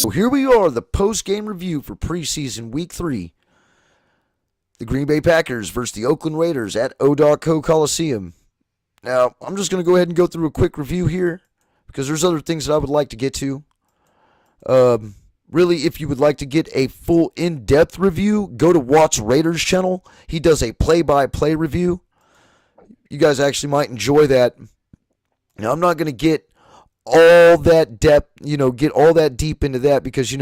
So here we are, the post-game review for preseason week 3. The Green Bay Packers versus the Oakland Raiders at O.Co Coliseum. Now, I'm just going to go ahead and go through a quick review here because there's other things that I would like to get to. Really, if you would like to get a full in-depth review, go to Watt's Raiders channel. He does a play-by-play review. You guys actually might enjoy that. Now, I'm not going to get all that depth, get all that deep into that because,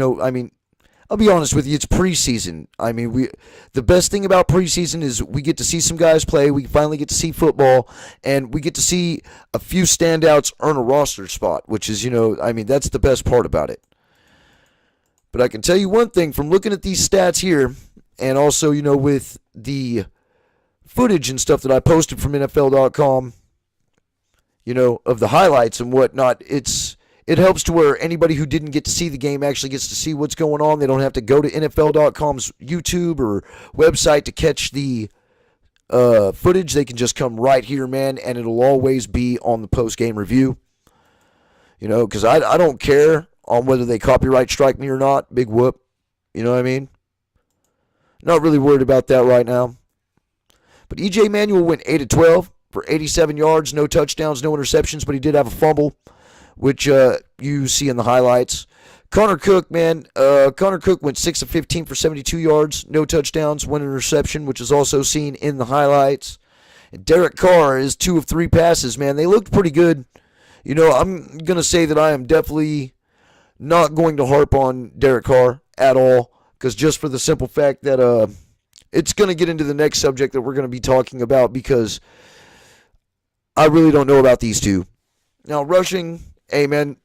I'll be honest with you, it's preseason. The best thing about preseason is we get to see some guys play, we finally get to see football, and we get to see a few standouts earn a roster spot, which is, that's the best part about it. But I can tell you one thing from looking at these stats here, and also, with the footage and stuff that I posted from NFL.com, of the highlights and whatnot, it helps to where anybody who didn't get to see the game actually gets to see what's going on. They don't have to go to NFL.com's YouTube or website to catch the footage. They can just come right here, man, and it'll always be on the post-game review. Because I don't care on whether they copyright strike me or not. Big whoop. You know what I mean? Not really worried about that right now. But E.J. Manuel went 8 of 12 for 87 yards, no touchdowns, no interceptions, but he did have a fumble, which you see in the highlights. Connor Cook, Connor Cook went 6 of 15 for 72 yards, no touchdowns, one interception, which is also seen in the highlights. And Derek Carr is 2 of 3 passes, man. They looked pretty good. I'm going to say that I am definitely not going to harp on Derek Carr at all, because just for the simple fact that it's going to get into the next subject that we're going to be talking about, because I really don't know about these two. Now, rushing, hey, man,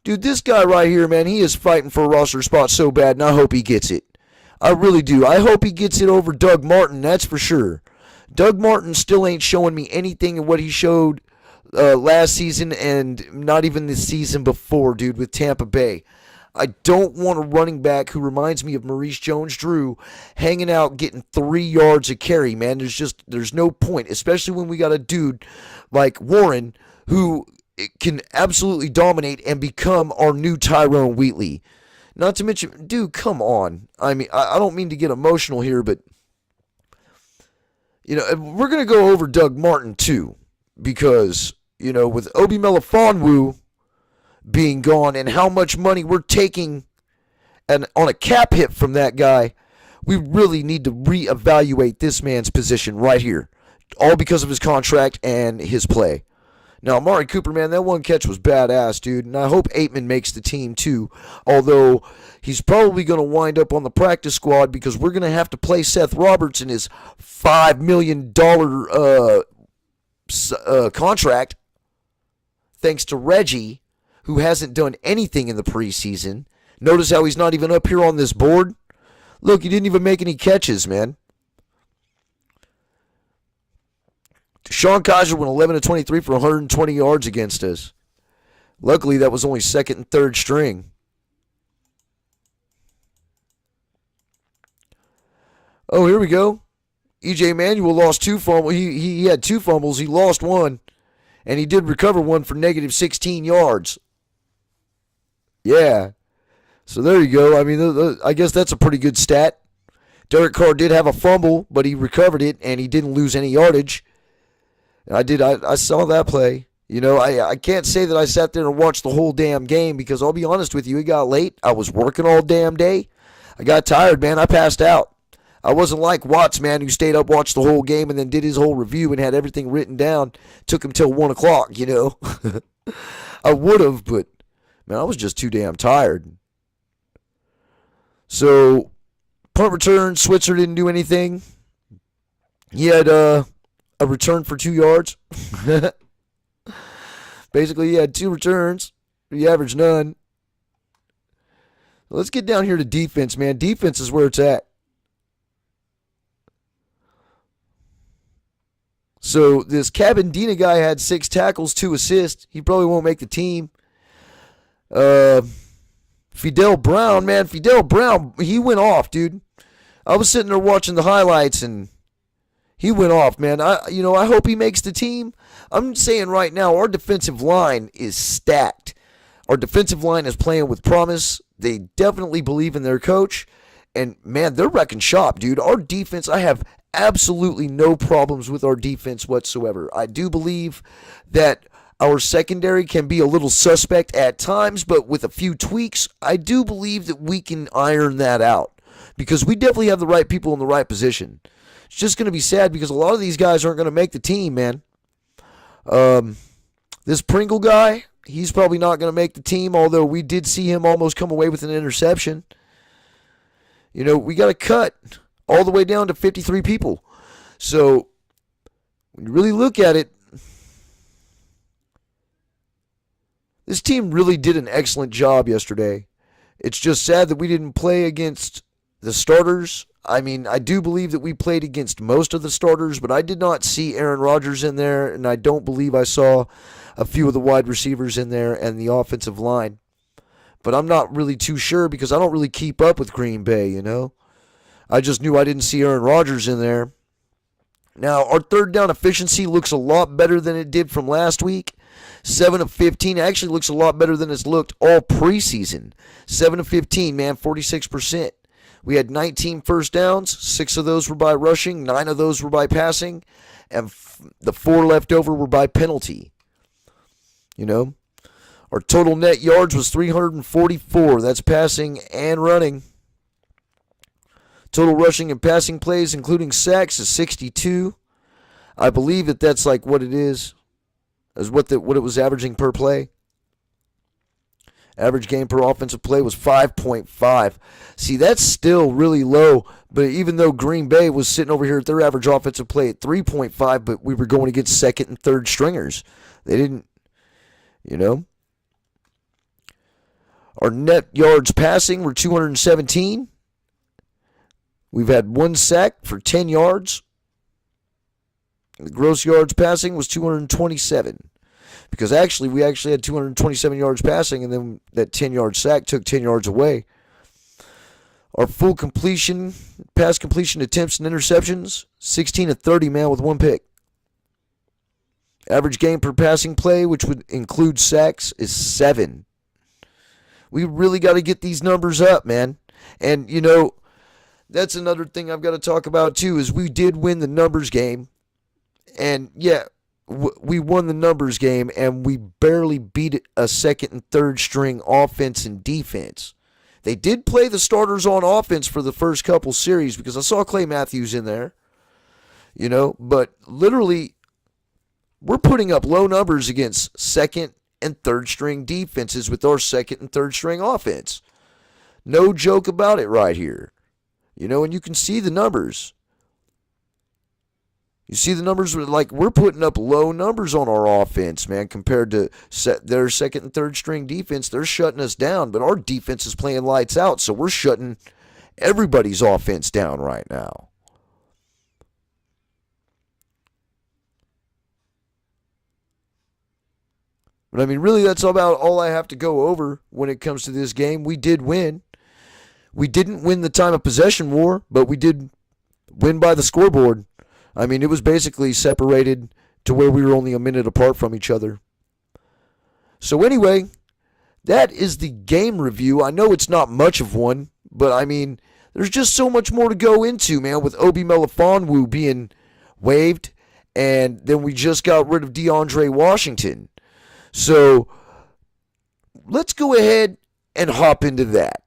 dude, this guy right here, man, he is fighting for a roster spot so bad, and I hope he gets it. I really do. I hope he gets it over Doug Martin, that's for sure. Doug Martin still ain't showing me anything of what he showed last season and not even the season before, dude, with Tampa Bay. I don't want a running back who reminds me of Maurice Jones-Drew hanging out getting 3 yards a carry, man. There's no point, especially when we got a dude like Warren who can absolutely dominate and become our new Tyrone Wheatley. Not to mention, dude, come on. I don't mean to get emotional here, but, we're going to go over Doug Martin, too, because, with Obi Melifonwu being gone and how much money we're taking and on a cap hit from that guy, we really need to reevaluate this man's position right here, all because of his contract and his play. Now, Amari Cooper, man, that one catch was badass, dude, and I hope Aitman makes the team too, although he's probably going to wind up on the practice squad because we're going to have to play Seth Roberts in his $5 million contract, thanks to Reggie, who hasn't done anything in the preseason. Notice how he's not even up here on this board? Look, he didn't even make any catches, man. Deshaun Kaiser went 11 of 23 for 120 yards against us. Luckily, that was only second and third string. Oh, here we go. E.J. Manuel lost 2 fumbles. He had 2 fumbles. He lost one. And he did recover one for negative 16 yards. Yeah. So there you go. I guess that's a pretty good stat. Derek Carr did have a fumble, but he recovered it, and he didn't lose any yardage. I saw that play. I can't say that I sat there and watched the whole damn game because I'll be honest with you, it got late. I was working all damn day. I got tired, man. I passed out. I wasn't like Watts, man, who stayed up, watched the whole game, and then did his whole review and had everything written down. Took him till 1 o'clock, I would have, but, man, I was just too damn tired. So, punt return, Switzer didn't do anything. He had a return for 2 yards. Basically, he had 2 returns. He averaged none. Let's get down here to defense, man. Defense is where it's at. So this Cabandina guy had 6 tackles, 2 assists. He probably won't make the team. Fidel Brown, man, Fidel Brown, he went off, dude. I was sitting there watching the highlights and he went off, man. I hope he makes the team. I'm saying right now, our defensive line is stacked. Our defensive line is playing with promise. They definitely believe in their coach. And, man, they're wrecking shop, dude. Our defense, I have absolutely no problems with our defense whatsoever. I do believe that our secondary can be a little suspect at times, but with a few tweaks, I do believe that we can iron that out because we definitely have the right people in the right position. It's just going to be sad because a lot of these guys aren't going to make the team, man. This Pringle guy, he's probably not going to make the team, although we did see him almost come away with an interception. We got to cut all the way down to 53 people. So, when you really look at it, this team really did an excellent job yesterday. It's just sad that we didn't play against the starters. I mean, I do believe that we played against most of the starters, but I did not see Aaron Rodgers in there, and I don't believe I saw a few of the wide receivers in there and the offensive line. But I'm not really too sure because I don't really keep up with Green Bay, I just knew I didn't see Aaron Rodgers in there. Now, our third down efficiency looks a lot better than it did from last week. 7 of 15 actually looks a lot better than it's looked all preseason. 7 of 15, man, 46%. We had 19 first downs. 6 of those were by rushing. 9 of those were by passing. And the 4 left over were by penalty. Our total net yards was 344. That's passing and running. Total rushing and passing plays, including sacks, is 62. I believe that's like what it is, as what it was averaging per play. Average game per offensive play was 5.5. See, that's still really low, but even though Green Bay was sitting over here at their average offensive play at 3.5, but we were going against second and third stringers. They didn't, Our net yards passing were 217. We've had 1 sack for 10 yards. The gross yards passing was 227. Because we actually had 227 yards passing, and then that 10-yard sack took 10 yards away. Our full completion, pass completion attempts and interceptions, 16 of 30, man, with 1 pick. Average game per passing play, which would include sacks, is 7. We really got to get these numbers up, man. And, that's another thing I've got to talk about, too, is we did win the numbers game. And, yeah, we won the numbers game, and we barely beat a second and third string offense and defense. They did play the starters on offense for the first couple series because I saw Clay Matthews in there, but literally we're putting up low numbers against second and third string defenses with our second and third string offense. No joke about it right here. And you can see the numbers. You see the numbers, like we're putting up low numbers on our offense, man, compared to their second and third string defense. They're shutting us down, but our defense is playing lights out, so we're shutting everybody's offense down right now. But I mean, really, that's about all I have to go over when it comes to this game. We did win. We didn't win the time of possession war, but we did win by the scoreboard. I mean, it was basically separated to where we were only a minute apart from each other. So anyway, that is the game review. I know it's not much of one, but I mean, there's just so much more to go into, man, with Obi Melifonwu being waived, and then we just got rid of DeAndre Washington. So let's go ahead and hop into that.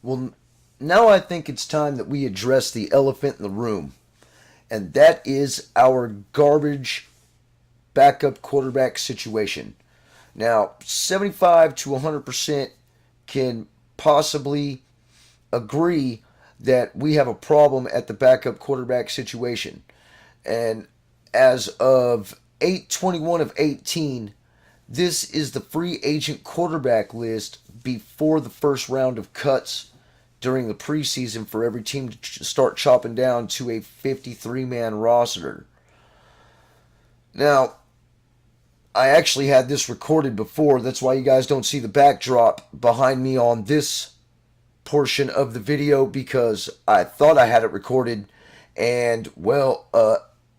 Well, now I think it's time that we address the elephant in the room, and that is our garbage backup quarterback situation. Now, 75 to 100% can possibly agree that we have a problem at the backup quarterback situation. And as of 8/21 of 18, this is the free agent quarterback list before the first round of cuts during the preseason for every team to start chopping down to a 53-man roster. Now, I actually had this recorded before. That's why you guys don't see the backdrop behind me on this portion of the video, because I thought I had it recorded and, well,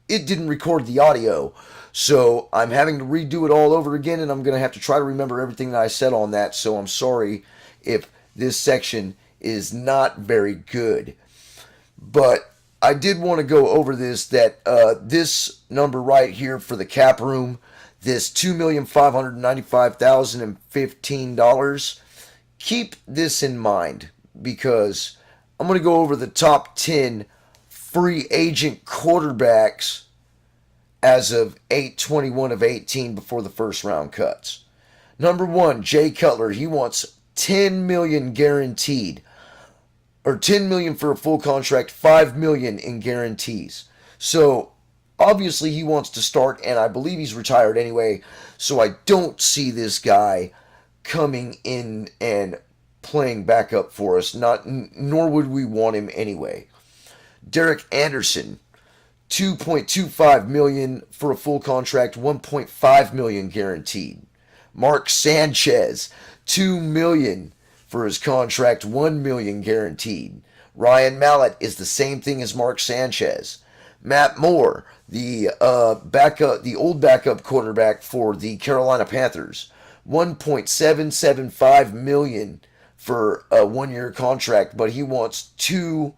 it didn't record the audio. So I'm having to redo it all over again, and I'm going to have to try to remember everything that I said on that. So I'm sorry if this section is not very good. But I did want to go over this, that this number right here for the cap room, this $2,595,015, keep this in mind, because I'm going to go over the top 10 free agent quarterbacks as of 8/21 of 18 before the first round cuts. Number 1, Jay Cutler. He wants $10 million guaranteed, or $10 million for a full contract, $5 million in guarantees. So obviously he wants to start, and I believe he's retired anyway. So I don't see this guy coming in and playing backup for us. Nor would we want him anyway. Derek Anderson, $2.25 million for a full contract, $1.5 million guaranteed. Mark Sanchez, $2 million for his contract, $1 million guaranteed. Ryan Mallett is the same thing as Mark Sanchez. Matt Moore, the old backup quarterback for the Carolina Panthers, $1.775 million for a 1-year contract, but he wants two.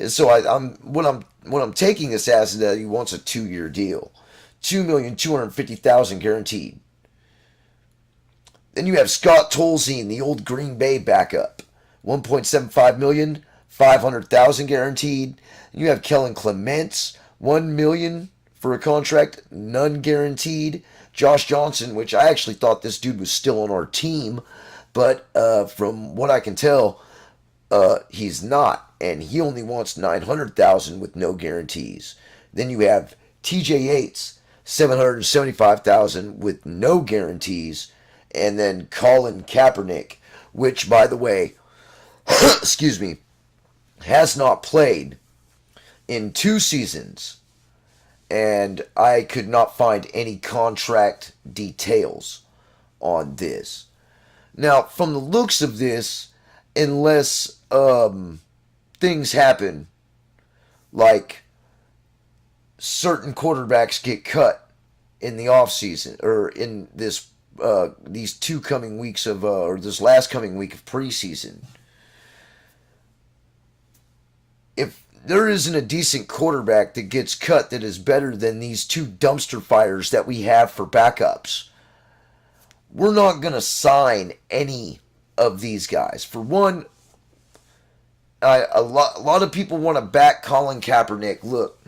So what I'm taking this as is that he wants a 2-year deal, $2,250,000 guaranteed. Then you have Scott Tolzien, the old Green Bay backup, $1.75 million, $500,000 guaranteed. And you have Kellen Clements, $1 million for a contract, none guaranteed. Josh Johnson, which I actually thought this dude was still on our team, but from what I can tell, he's not, and he only wants $900,000 with no guarantees. Then you have T.J. Yates, $775,000 with no guarantees, and then Colin Kaepernick, which, by the way, excuse me, has not played in 2 seasons, and I could not find any contract details on this. Now, from the looks of this, unless things happen, like certain quarterbacks get cut in the offseason, or in this these 2 coming weeks of or this last coming week of preseason, if there isn't a decent quarterback that gets cut that is better than these 2 dumpster fires that we have for backups, we're not going to sign any of these guys. For one, a lot of people want to back Colin Kaepernick. Look,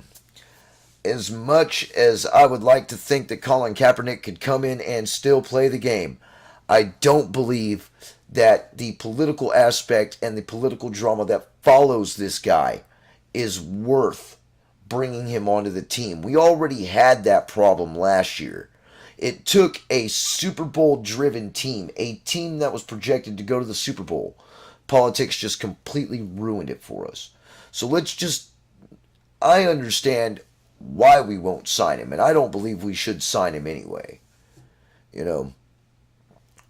as much as I would like to think that Colin Kaepernick could come in and still play the game, I don't believe that the political aspect and the political drama that follows this guy is worth bringing him onto the team. We already had that problem last year. It took a Super Bowl driven team, a team that was projected to go to the Super Bowl. Politics just completely ruined it for us. So I understand why we won't sign him, and I don't believe we should sign him anyway.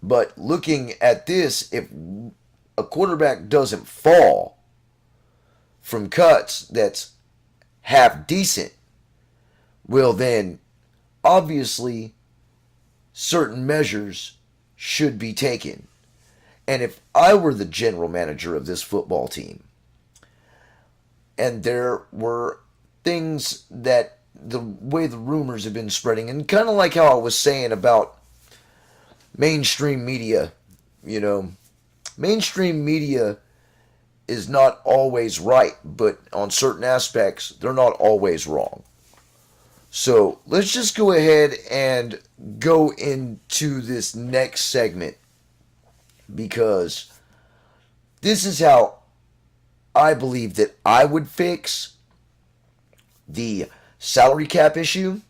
But looking at this, if a quarterback doesn't fall from cuts that's half decent, well then, obviously, certain measures should be taken. And if I were the general manager of this football team, and there were things that the way the rumors have been spreading, and kind of like how I was saying about mainstream media, mainstream media is not always right, but on certain aspects, they're not always wrong. So let's just go ahead and go into this next segment, because this is how I believe that I would fix the salary cap issue,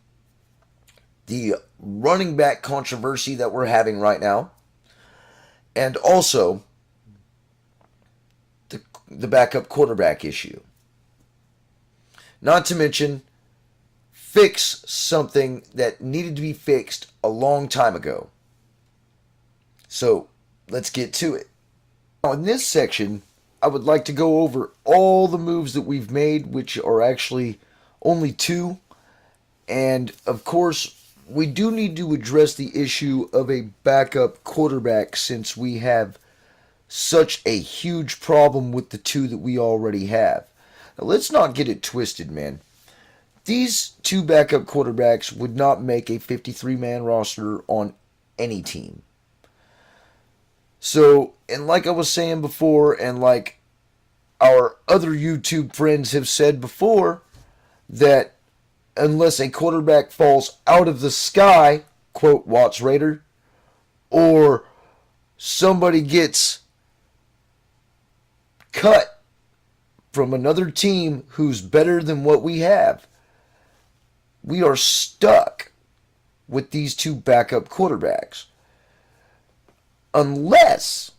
the running back controversy that we're having right now, and also the backup quarterback issue. Not to mention fix something that needed to be fixed a long time ago. So let's get to it. Now, in this section, I would like to go over all the moves that we've made, which are actually only two. And of course, we do need to address the issue of a backup quarterback since we have such a huge problem with the two that we already have. Now, let's not get it twisted, man. These two backup quarterbacks would not make a 53-man roster on any team. So, and like I was saying before, and like our other YouTube friends have said before, that unless a quarterback falls out of the sky, quote Watts Raider, or somebody gets cut from another team who's better than what we have, we are stuck with these two backup quarterbacks. Unless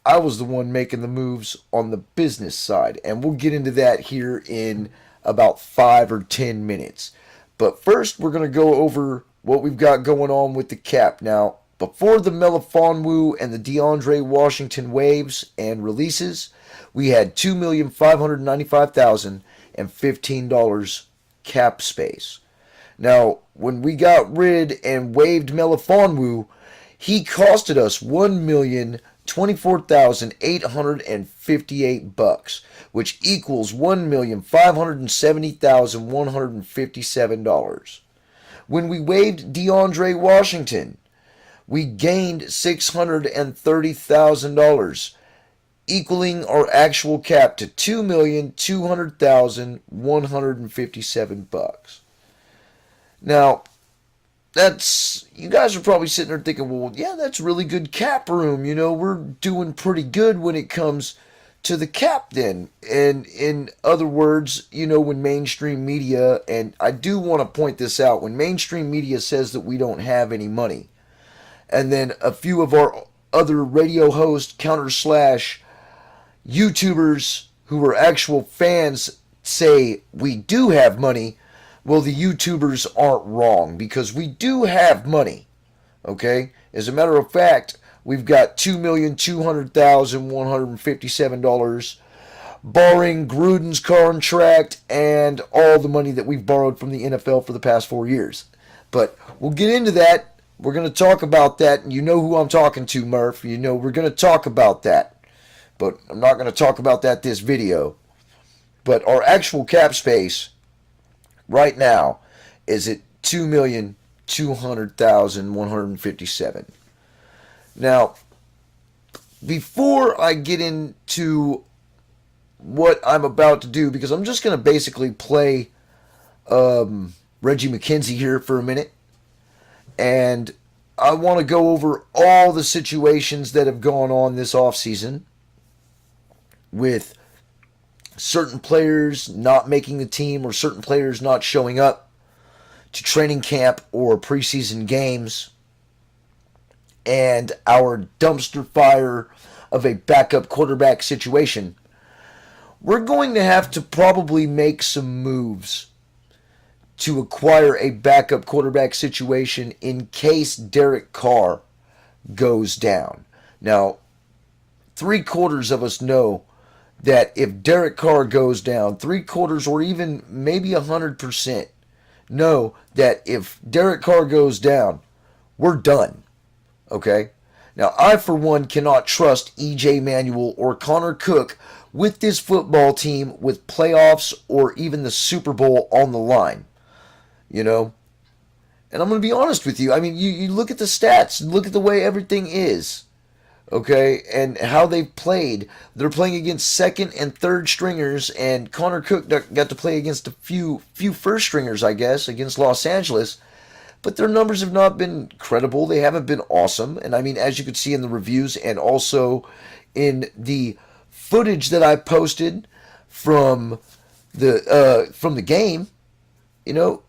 I was the one making the moves on the business side. And we'll get into that here in about 5 or 10 minutes. But first, we're going to go over what we've got going on with the cap. Now, before the Melifonwu and the DeAndre Washington waves and releases, we had $2,595,015 cap space. Now, when we got rid and waived Melifonwu, he costed us $1,024,858, which equals $1,570,157. When we waived DeAndre Washington, we gained $630,000, equaling our actual cap to $2,200,157. Now, you guys are probably sitting there thinking, well, yeah, that's really good cap room. You know, we're doing pretty good when it comes to the cap then. And in other words, you know, when mainstream media, and I do want to point this out, when mainstream media says that we don't have any money, and then a few of our other radio hosts / YouTubers who are actual fans say we do have money, well, the YouTubers aren't wrong because we do have money, okay? As a matter of fact, we've got $2,200,157, barring Gruden's contract and all the money that we've borrowed from the NFL for the past 4 years. But we'll get into that. We're going to talk about that, and you know who I'm talking to, Murph. You know we're going to talk about that. But I'm not going to talk about that this video. But our actual cap space right now is at $2,200,157. Now, before I get into what I'm about to do, because I'm just going to basically play Reggie McKenzie here for a minute, and I want to go over all the situations that have gone on this offseason with certain players not making the team or certain players not showing up to training camp or preseason games, and our dumpster fire of a backup quarterback situation. We're going to have to probably make some moves to acquire a backup quarterback situation in case Derek Carr goes down. Now, 3/4 of us know that if Derek Carr goes down, 3/4 or even maybe 100% know that if Derek Carr goes down, we're done. Okay? Now, I, for one, cannot trust E.J. Manuel or Connor Cook with this football team with playoffs or even the Super Bowl on the line. You know? And I'm going to be honest with you. I mean, you look at the stats, look at the way everything is. Okay, and how they've played. They're playing against second and third stringers, and Connor Cook got to play against a few first stringers, I guess, against Los Angeles. But their numbers have not been credible. They haven't been awesome. And I mean, as you could see in the reviews and also in the footage that I posted from the game, you know,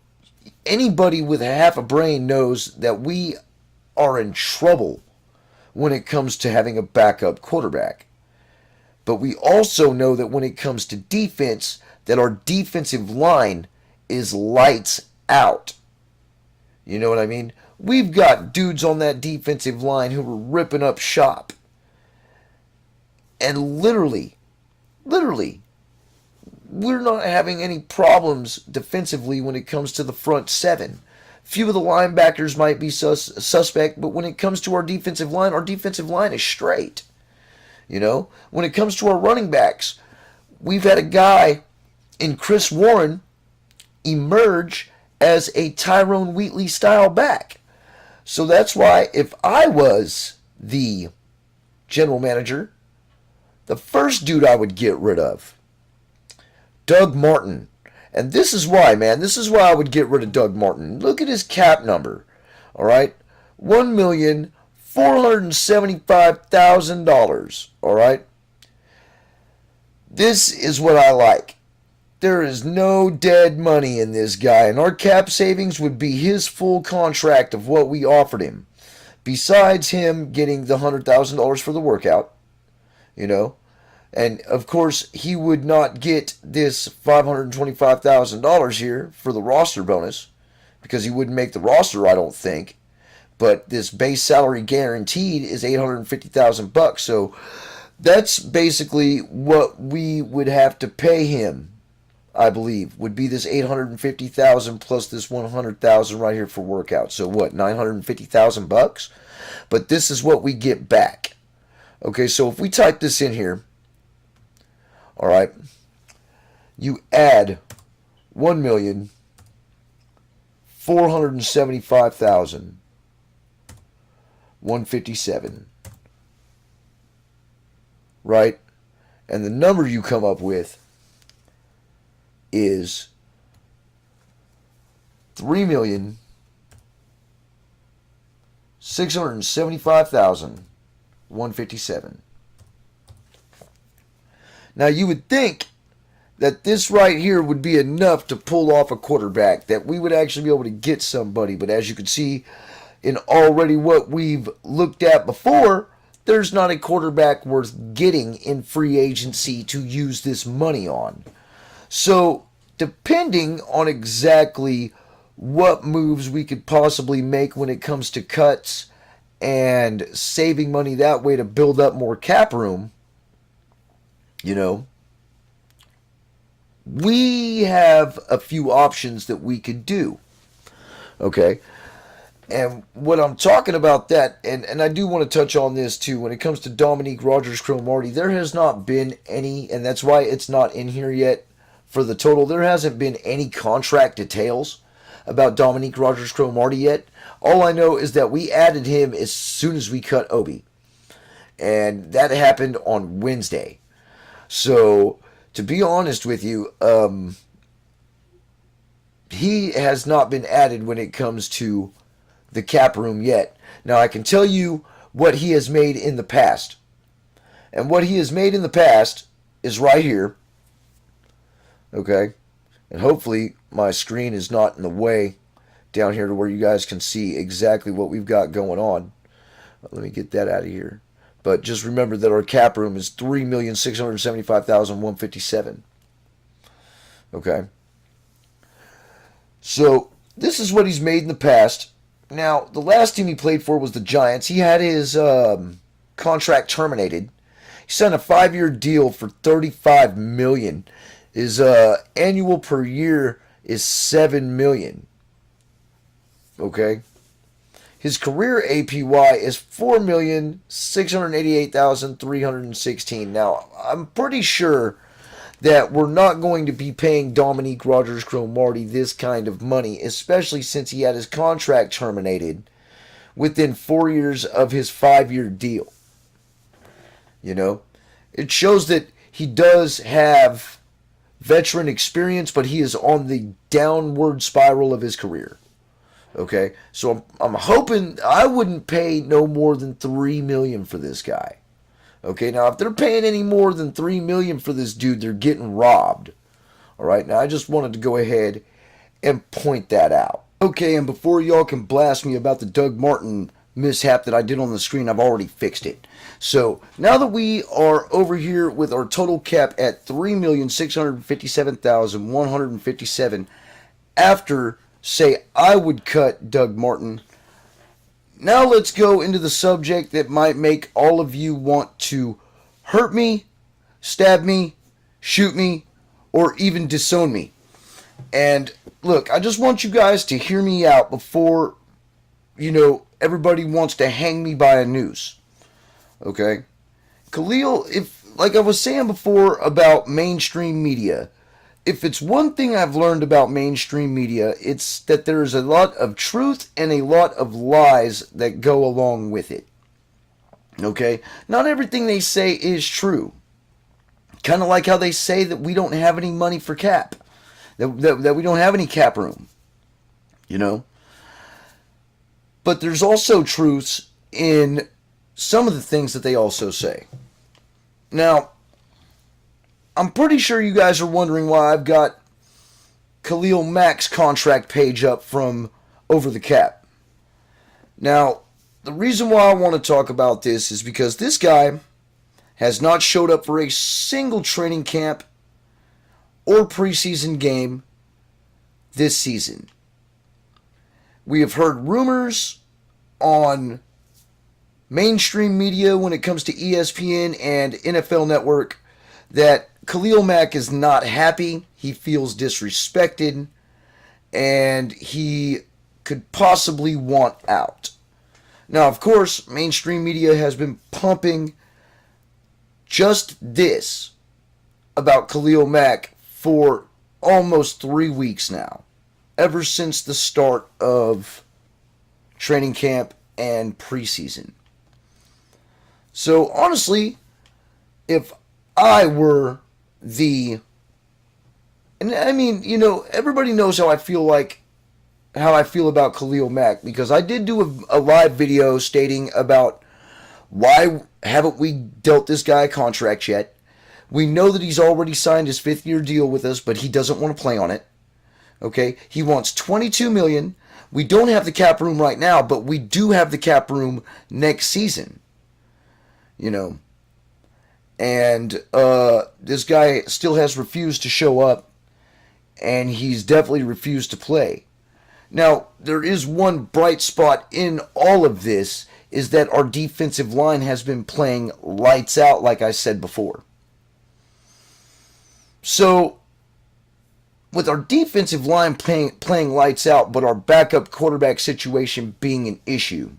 anybody with half a brain knows that we are in trouble when it comes to having a backup quarterback. But we also know that when it comes to defense, that our defensive line is lights out. You know what I mean? We've got dudes on that defensive line who are ripping up shop. And literally, we're not having any problems defensively when it comes to the front seven. Few of the linebackers might be suspect, but when it comes to our defensive line is straight. You know, when it comes to our running backs, we've had a guy in Chris Warren emerge as a Tyrone Wheatley style back. So that's why if I was the general manager, the first dude I would get rid of, Doug Martin. And this is why, man. This is why I would get rid of Doug Martin. Look at his cap number. All right? $1,475,000. All right? This is what I like. There is no dead money in this guy. And our cap savings would be his full contract of what we offered him. Besides him getting the $100,000 for the workout. You know? And, of course, he would not get this $525,000 here for the roster bonus because he wouldn't make the roster, I don't think. But this base salary guaranteed is $850,000. So that's basically what we would have to pay him, I believe, would be this $850,000 plus this $100,000 right here for workout. So what, $950,000? But this is what we get back. Okay, so if we type this in here, all right, you add $1,475,157, right? And the number you come up with is $3,675,157. Now, you would think that this right here would be enough to pull off a quarterback, that we would actually be able to get somebody. But as you can see in already what we've looked at before, there's not a quarterback worth getting in free agency to use this money on. So, depending on exactly what moves we could possibly make when it comes to cuts and saving money that way to build up more cap room, you know, we have a few options that we could do. Okay? And what I'm talking about that, and I do want to touch on this too, when it comes to Dominique Rodgers-Cromartie, there has not been any, and that's why it's not in here yet for the total, there hasn't been any contract details about Dominique Rodgers-Cromartie yet. All I know is that we added him as soon as we cut Obi. And that happened on Wednesday. So, to be honest with you, he has not been added when it comes to the cap room yet. Now, I can tell you what he has made in the past. And what he has made in the past is right here. Okay? And hopefully my screen is not in the way down here to where you guys can see exactly what we've got going on. Let me get that out of here. But just remember that our cap room is $3,675,157. Okay? So, this is what he's made in the past. Now, the last team he played for was the Giants. He had his contract terminated. He signed a 5-year deal for $35 million. His annual per year is $7 million. Okay? His career APY is $4,688,316. Now, I'm pretty sure that we're not going to be paying Dominique Rodgers-Cromartie this kind of money, especially since he had his contract terminated within 4 years of his 5-year deal. You know? It shows that he does have veteran experience, but he is on the downward spiral of his career. Okay, so I'm hoping I wouldn't pay no more than $3 million for this guy. Okay, now if they're paying any more than $3 million for this dude, they're getting robbed. All right, now I just wanted to go ahead and point that out. Okay, and before y'all can blast me about the Doug Martin mishap that I did on the screen, I've already fixed it. So now that we are over here with our total cap at 3,657,157 after, say, I would cut Doug Martin, now let's go into the subject that might make all of you want to hurt me, stab me, shoot me, or even disown me. And look, I just want you guys to hear me out before, everybody wants to hang me by a noose. Okay? Khalil, like I was saying before about mainstream media, if it's one thing I've learned about mainstream media, it's that there's a lot of truth and a lot of lies that go along with it. Okay? Not everything they say is true. Kind of like how they say that we don't have any money for cap. That we don't have any cap room. But there's also truths in some of the things that they also say. Now, I'm pretty sure you guys are wondering why I've got Khalil Mack's contract page up from Over the Cap. Now, the reason why I want to talk about this is because this guy has not showed up for a single training camp or preseason game this season. We have heard rumors on mainstream media when it comes to ESPN and NFL Network that Khalil Mack is not happy, he feels disrespected, and he could possibly want out. Now, of course, mainstream media has been pumping just this about Khalil Mack for almost 3 weeks now, ever since the start of training camp and preseason. So honestly, if I were and I mean, everybody knows how I feel about Khalil Mack, because I did do a live video stating about why haven't we dealt this guy a contract yet. We know that he's already signed his 5th-year deal with us, but he doesn't want to play on it. Okay? He wants $22 million. We don't have the cap room right now, but we do have the cap room next season. And this guy still has refused to show up, and he's definitely refused to play. Now, there is one bright spot in all of this, is that our defensive line has been playing lights out, like I said before. So, with our defensive line playing lights out, but our backup quarterback situation being an issue,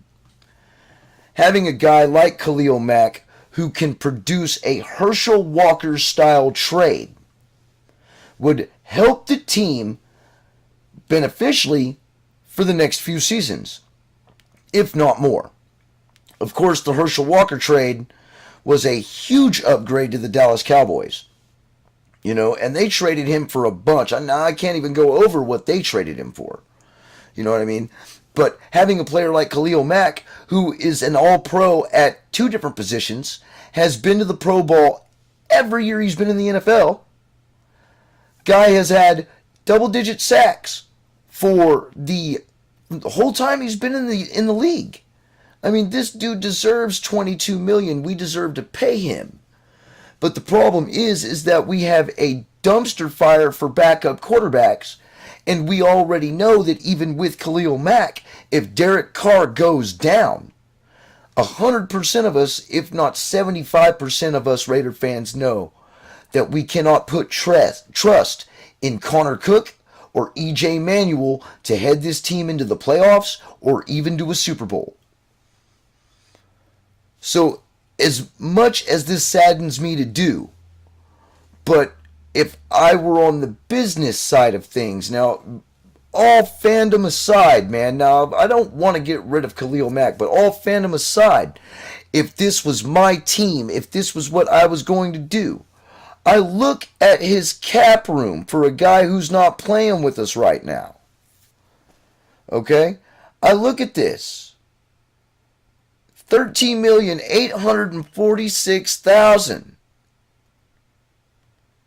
having a guy like Khalil Mack who can produce a Herschel Walker-style trade would help the team beneficially for the next few seasons, if not more. Of course, the Herschel Walker trade was a huge upgrade to the Dallas Cowboys. And they traded him for a bunch. I can't even go over what they traded him for. You know what I mean? But having a player like Khalil Mack, who is an all-pro at 2 different positions, has been to the Pro Bowl every year he's been in the NFL. Guy has had double-digit sacks for the whole time he's been in the league. I mean, this dude deserves $22 million. We deserve to pay him. But the problem is that we have a dumpster fire for backup quarterbacks, and we already know that even with Khalil Mack, if Derek Carr goes down, 100% of us, if not 75% of us Raider fans know that we cannot put trust in Connor Cook or E.J. Manuel to head this team into the playoffs or even to a Super Bowl. So, as much as this saddens me to do, but if I were on the business side of things, now, all fandom aside, man, now, I don't want to get rid of Khalil Mack, but all fandom aside, if this was my team, if this was what I was going to do, I look at his cap room for a guy who's not playing with us right now. Okay? I look at this. $13,846,000.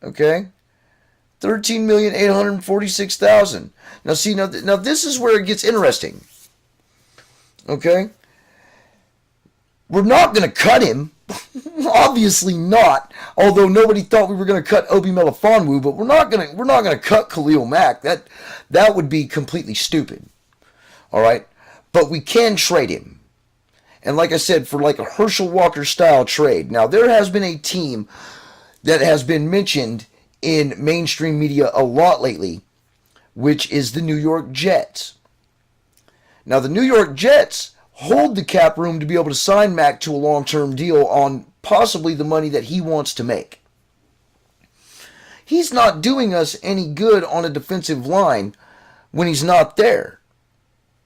Okay? $13,846,000. Now see, now this is where it gets interesting. Okay? We're not going to cut him. Obviously not. Although nobody thought we were going to cut Obi Melifonwu, but we're not going to cut Khalil Mack. That would be completely stupid. All right? But we can trade him. And like I said, for like a Herschel Walker style trade. Now, there has been a team that has been mentioned in mainstream media a lot lately, which is the New York Jets. Now, the New York Jets hold the cap room to be able to sign Mack to a long-term deal on possibly the money that he wants to make. He's not doing us any good on a defensive line when he's not there.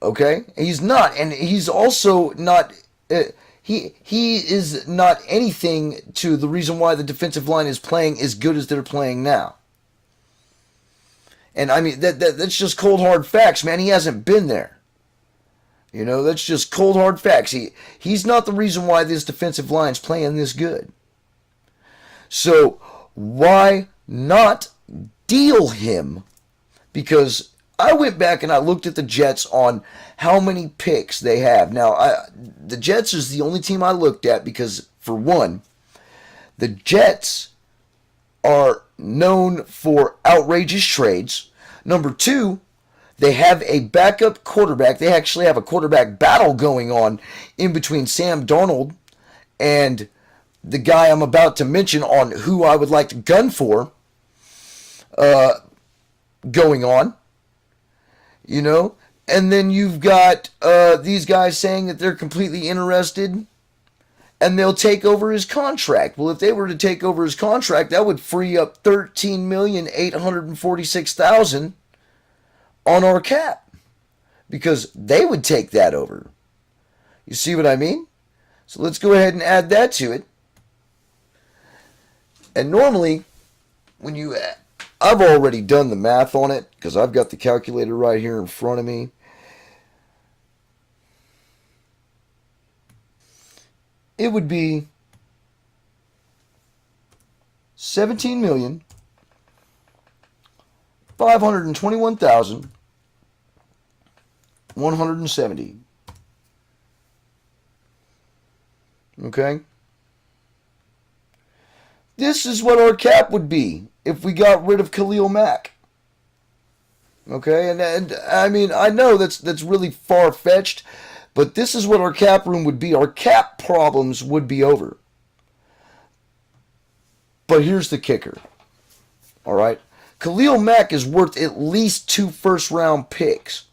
Okay? He's not. And he's also not... He is not anything to the reason why the defensive line is playing as good as they're playing now. And I mean, that's just cold hard facts, man. He hasn't been there. You know, that's just cold hard facts. He's not the reason why this defensive line's playing this good. So why not deal him? Because I went back and I looked at the Jets on how many picks they have. Now, the Jets is the only team I looked at because, for one, the Jets are known for outrageous trades. Number two, they have a backup quarterback. They actually have a quarterback battle going on in between Sam Darnold and the guy I'm about to mention on who I would like to gun for going on. You know? And then you've got these guys saying that they're completely interested and they'll take over his contract. Well, if they were to take over his contract, that would free up $13,846,000 on our cap because they would take that over. You see what I mean? So let's go ahead and add that to it. And normally, when you... I've already done the math on it because I've got the calculator right here in front of me. It would be $17,521,170. Okay? This is what our cap would be if we got rid of Khalil Mack. Okay? And I mean, I know that's really far-fetched, but this is what our cap room would be. Our cap problems would be over. But here's the kicker. All right? Khalil Mack is worth at least 2 first-round picks.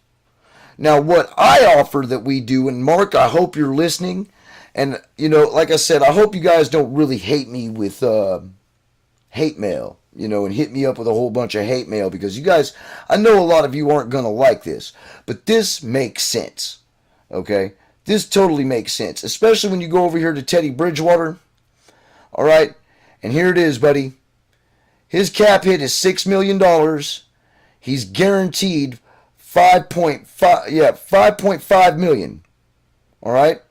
Now, what I offer that we do, and Mark, I hope you're listening, and, you know, like I said, I hope you guys don't really hate me with hate mail, you know, and hit me up with a whole bunch of hate mail, because you guys, I know a lot of you aren't going to like this, but this makes sense. Okay? This totally makes sense, especially when you go over here to Teddy Bridgewater. All right? And here it is, buddy. His cap hit is $6 million. He's guaranteed $5.5 million. All right?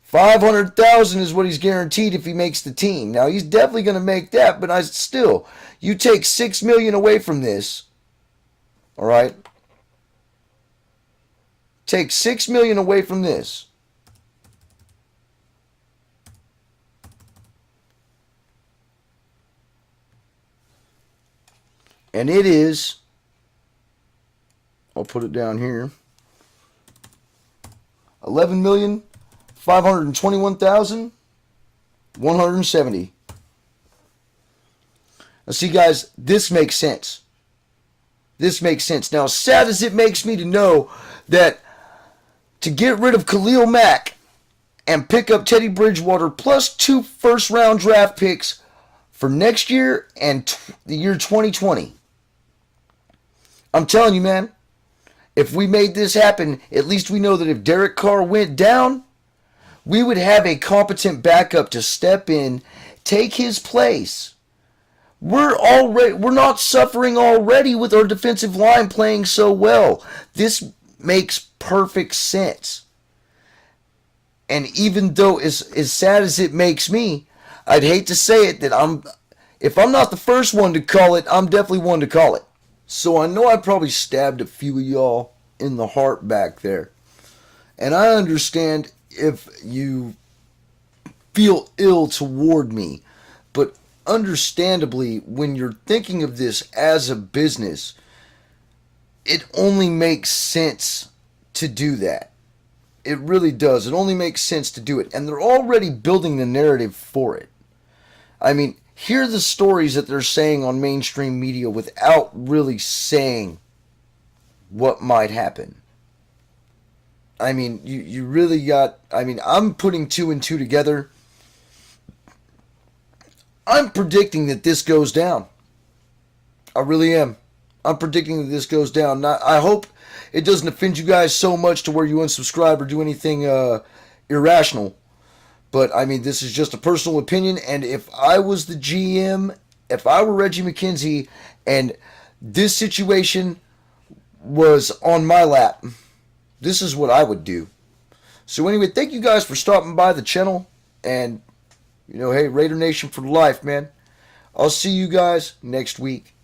500,000 is what he's guaranteed if he makes the team. Now, he's definitely going to make that, but still, you take $6 million away from this. All right? Take $6 million away from this. And it is, I'll put it down here, $11,521,170. Now, see, guys, this makes sense. This makes sense. Now, as sad as it makes me to know that to get rid of Khalil Mack and pick up Teddy Bridgewater plus 2 first-round draft picks for next year and the year 2020. I'm telling you, man, if we made this happen, at least we know that if Derek Carr went down, we would have a competent backup to step in, take his place. We're not suffering already with our defensive line playing so well. This makes perfect sense. And even though as sad as it makes me, I'd hate to say it that if I'm not the first one to call it, I'm definitely one to call it. So I know I probably stabbed a few of y'all in the heart back there. And I understand if you feel ill toward me, but understandably, when you're thinking of this as a business, it only makes sense to do that. It really does. It only makes sense to do it. And they're already building the narrative for it. I mean, hear the stories that they're saying on mainstream media without really saying what might happen. I mean, you really got... I mean, I'm putting two and two together. I'm predicting that this goes down. I really am. I'm predicting that this goes down. I hope it doesn't offend you guys so much to where you unsubscribe or do anything irrational. But, I mean, this is just a personal opinion. And if I was the GM, if I were Reggie McKenzie, and this situation was on my lap, this is what I would do. So anyway, thank you guys for stopping by the channel. And, hey, Raider Nation for life, man. I'll see you guys next week.